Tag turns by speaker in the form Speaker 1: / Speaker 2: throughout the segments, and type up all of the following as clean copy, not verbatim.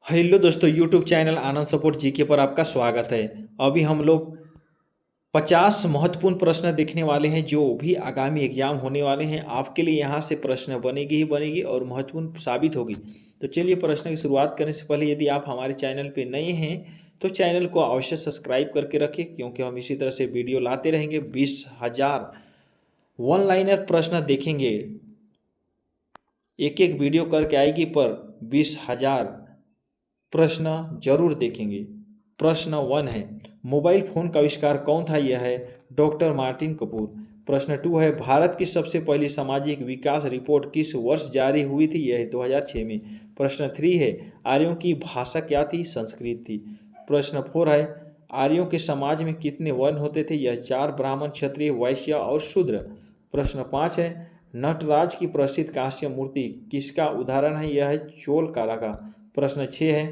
Speaker 1: Hello दोस्तों, YouTube channel आनंद support GK पर आपका स्वागत है। अभी हम लोग 50 महत्वपूर्ण प्रश्न देखने वाले हैं जो भी आगामी एग्जाम होने वाले हैं। आपके लिए यहाँ से प्रश्न बनेगी ही बनेगी और महत्वपूर्ण साबित होगी। तो चलिए प्रश्न की शुरुआत करने से पहले यदि आप हमारे चैनल पे नए हैं तो चैनल को अवश्य सब्सक्राइब करके रखें, क्योंकि हम इसी तरह से वीडियो लाते रहेंगे। 20,000 वन लाइनर प्रश्न देखेंगे, एक एक वीडियो करके आएगी पर 20,000 प्रश्न जरूर देखेंगे। प्रश्न 1 है, मोबाइल फोन का आविष्कार कौन था? यह है डॉक्टर मार्टिन कपूर। प्रश्न 2 है, भारत की सबसे पहली सामाजिक विकास रिपोर्ट किस वर्ष जारी हुई थी? यह है 2006 में। प्रश्न 3 है, आर्यों की भाषा क्या थी? संस्कृत थी। प्रश्न 4 है, आर्यों के समाज में कितने वर्ण होते थे? यह 4, ब्राह्मण, क्षत्रिय, वैश्य और शूद्र। प्रश्न 5 है, नटराज की प्रसिद्ध कांस्य मूर्ति किसका उदाहरण है? यह है चोल काला का। प्रश्न 6 है,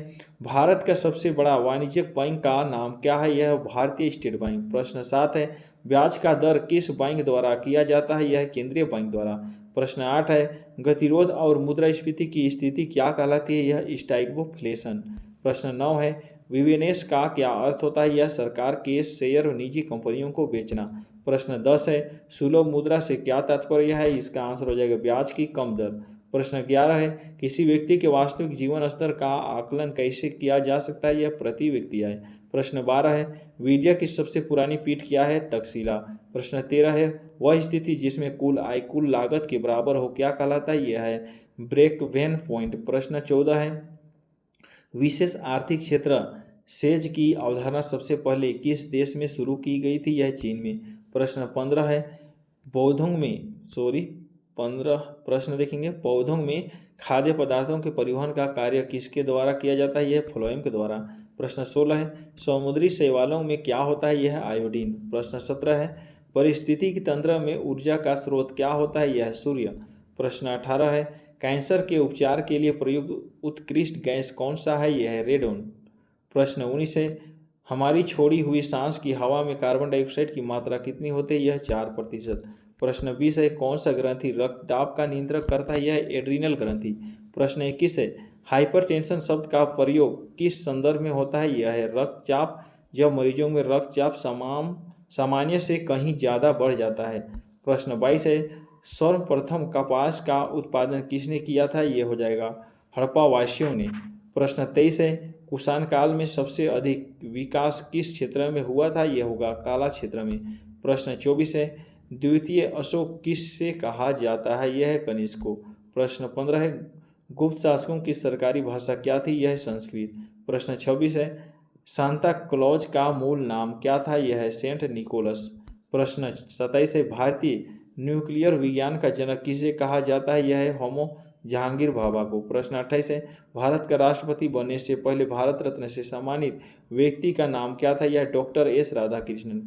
Speaker 1: भारत का सबसे बड़ा वाणिज्यिक बैंक का नाम क्या है? यह भारतीय स्टेट बैंक। प्रश्न 7 है, ब्याज का दर किस बैंक द्वारा किया जाता है? यह केंद्रीय बैंक द्वारा। प्रश्न 8 है, गतिरोध और मुद्रास्फीति की स्थिति क्या कहलाती है? यह स्टैग्फ्लेशन। प्रश्न 9 है, विवेनेस का क्या अर्थ होता है? यह सरकार के शेयर निजी कंपनियों को बेचना। प्रश्न 10 है, सुलभ मुद्रा से क्या तात्पर्य है? इसका आंसर हो जाएगा ब्याज की कम दर। प्रश्न 11 है, किसी व्यक्ति के वास्तविक जीवन स्तर का आकलन कैसे किया जा सकता है? यह प्रति व्यक्ति है। प्रश्न 12 है, विद्या की सबसे पुरानी पीठ क्या है? तक्षशिला। प्रश्न 13 है, वह स्थिति जिसमें कुल आय कुल लागत के बराबर हो क्या कहलाता है? यह है ब्रेक-इवन पॉइंट। प्रश्न 14 है, विशेष आर्थिक क्षेत्र सेज की अवधारणा सबसे पहले किस देश में शुरू की गई थी? यह चीन में। प्रश्न 15 है, बौद्धों में 15 प्रश्न देखेंगे, पौधों में खाद्य पदार्थों के परिवहन का कार्य किसके द्वारा किया जाता है? यह फ्लोएम के द्वारा। प्रश्न 16 है, समुद्री शैवालों में क्या होता है? यह आयोडीन। प्रश्न 17 है, परिस्थितिकी तंत्र में ऊर्जा का स्रोत क्या होता है? यह सूर्य। प्रश्न 18 है, कैंसर के उपचार के लिए प्रयुक्त उत्कृष्ट गैस कौन सा है? यह है रेडोन। प्रश्न 19 है, हमारी छोड़ी हुई सांस की हवा में कार्बन डाइऑक्साइड की मात्रा कितनी होती है? यह 4%। प्रश्न 20 है, कौन सा ग्रंथि रक्तदाब का नियंत्रण करता है? यह एड्रीनल ग्रंथि। प्रश्न 21 है, हाइपरटेंशन शब्द का प्रयोग किस संदर्भ में होता है? यह है रक्तचाप, जब मरीजों में रक्तचाप सामान्य से कहीं ज़्यादा बढ़ जाता है। प्रश्न 22 है, सर्वप्रथम कपास का उत्पादन किसने किया था? ये हो जाएगा हड़प्पा वासियों ने। प्रश्न 23 है, कुषाण काल में सबसे अधिक विकास किस क्षेत्र में हुआ था? यह होगा काला क्षेत्र में। प्रश्न 24 है, द्वितीय अशोक किससे कहा जाता है? यह है कनिष्क को। प्रश्न 15 है, गुप्त शासकों की सरकारी भाषा क्या थी? यह है संस्कृत। प्रश्न 26 है, सांता क्लॉज का मूल नाम क्या था? यह है सेंट निकोलस। प्रश्न 27 है, भारतीय न्यूक्लियर विज्ञान का जनक किसे कहा जाता है? यह है होमो जहांगीर भाभा को। प्रश्न 28 है, भारत का राष्ट्रपति बनने से पहले भारत रत्न से सम्मानित व्यक्ति का नाम क्या था? यह डॉक्टर एस राधाकृष्णन।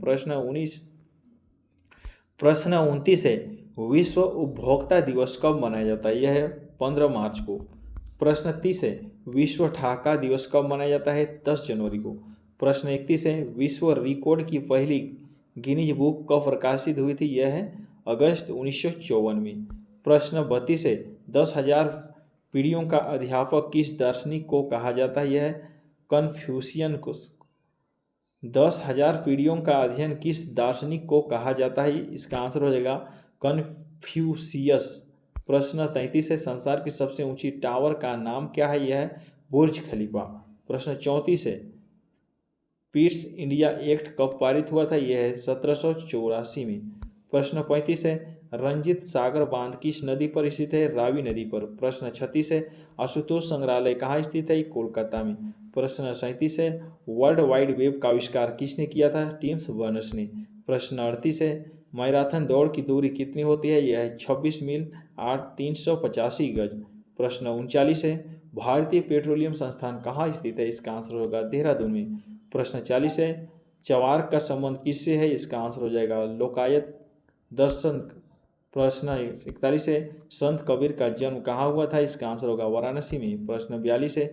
Speaker 1: प्रश्न 29 है, विश्व उपभोक्ता दिवस कब मनाया जाता है? यह है 15 मार्च को। प्रश्न 30 है, विश्व ठहाका दिवस कब मनाया जाता है? 10 जनवरी को। प्रश्न 31 है, विश्व रिकॉर्ड की पहली गिनीज बुक कब प्रकाशित हुई थी? यह है अगस्त 1954 में। प्रश्न 32 है, 10,000 पीढ़ियों का अध्यापक किस दार्शनिक को कहा जाता है? यह है कन्फ्यूशियन को। 10,000 पीढ़ियों का अध्ययन किस दार्शनिक को कहा जाता है? इसका आंसर हो जाएगा कन्फ्यूशियस। प्रश्न 33 है, संसार की सबसे ऊंची टावर का नाम क्या है? यह है बुर्ज खलीफा। प्रश्न 34 है, पीट्स इंडिया एक्ट कब पारित हुआ था? यह है 1784 में। प्रश्न 35 है, रंजीत सागर बांध किस नदी पर स्थित है? रावी नदी पर। प्रश्न 36 है, आशुतोष संग्रहालय कहाँ स्थित है? कोलकाता में। प्रश्न 37 है, वर्ल्ड वाइड वेब का आविष्कार किसने किया था? टिम बर्नर्स ने। प्रश्न 38 है, मैराथन दौड़ की दूरी कितनी होती है? यह है 26 मील 385 गज। प्रश्न 39 है, भारतीय पेट्रोलियम संस्थान कहाँ स्थित है? इसका आंसर होगा देहरादून में। प्रश्न 40 है, चवार का संबंध किससे है? इसका आंसर हो जाएगा लोकायत दर्शन। प्रश्न 41 है, संत कबीर का जन्म कहाँ हुआ था? इसका आंसर होगा वाराणसी में। प्रश्न 42 है,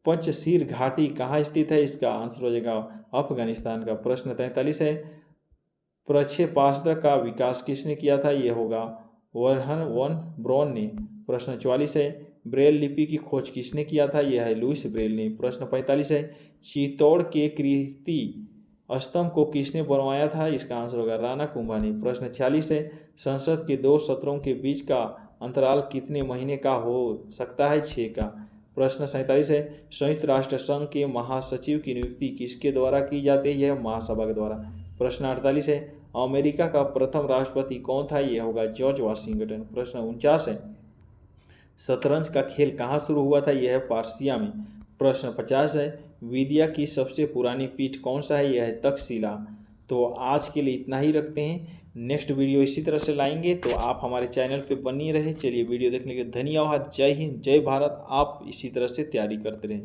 Speaker 1: पंचशीर घाटी कहाँ स्थित है? इसका आंसर हो जाएगा अफगानिस्तान का। प्रश्न 43 है, प्रक्षेपास्त्र का विकास किसने किया था? यह होगा वर्हन वन ब्रॉन ने। प्रश्न 44 है, ब्रेल लिपि की खोज किसने किया था? यह है लुईस ब्रेल ने। प्रश्न 45 है, चित्तौड़ के कीर्ति स्तंभ को किसने बनवाया था? इसका आंसर होगा राणा कुंभा ने। प्रश्न 46 है, संसद के 2 सत्रों के बीच का अंतराल कितने महीने का हो सकता है? 6 का। प्रश्न 47 है, संयुक्त राष्ट्र संघ के महासचिव की नियुक्ति किसके द्वारा की जाती है? यह महासभा के द्वारा। प्रश्न 48 है, अमेरिका का प्रथम राष्ट्रपति कौन था? यह होगा जॉर्ज वाशिंगटन। प्रश्न 49 है, शतरंज का खेल कहाँ शुरू हुआ था? यह है पर्सिया में। प्रश्न 50 है, विद्या की सबसे पुरानी पीठ कौन सा है? यह है तक्षशिला। तो आज के लिए इतना ही रखते हैं, नेक्स्ट वीडियो इसी तरह से लाएंगे, तो आप हमारे चैनल पे बनी रहे। चलिए, वीडियो देखने के लिए धन्यवाद। जय हिंद, जय भारत। आप इसी तरह से तैयारी करते रहें।